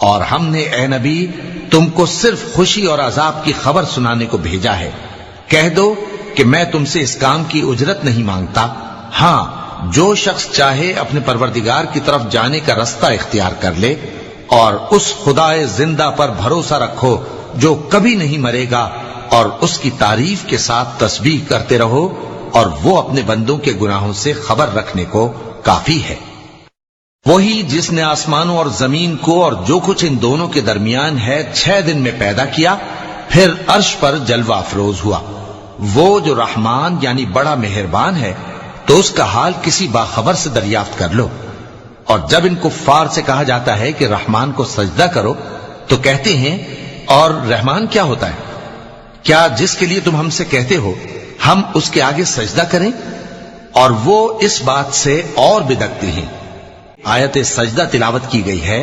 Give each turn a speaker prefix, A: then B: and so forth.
A: और हमने ए नबी तुमको सिर्फ खुशी और अजाब की खबर सुनाने को भेजा है। कह दो कि मैं तुमसे इस काम की उजरत नहीं मांगता। हां, जो शख्स चाहे अपने परवरदिगार की तरफ जाने का रास्ता इख्तियार कर ले और उस खुदाए जिंदा पर भरोसा रखो जो कभी नहीं मरेगा, और उसकी तारीफ के साथ तस्बीह करते रहो, और वो अपने बंदों के गुनाहों से खबर रखने को काफी है। वही जिसने आसमानों और जमीन को और जो कुछ इन दोनों के दरमियान है 6 दिन में पैदा किया, फिर अर्श पर जलवा अफरोज हुआ। वो जो रहमान यानी बड़ा मेहरबान है, तो उसका हाल किसी बाखबर से दरियाफ्त कर लो। और जब इन कुफ्फार से कहा जाता है कि रहमान को सजदा करो, तो कहते हैं, और रहमान क्या होता है? क्या जिसके लिए तुम हमसे कहते हो हम उसके आगे सजदा करें? और वो इस बात से और बिदकते हैं। आयत सजदा तिलावत की गई है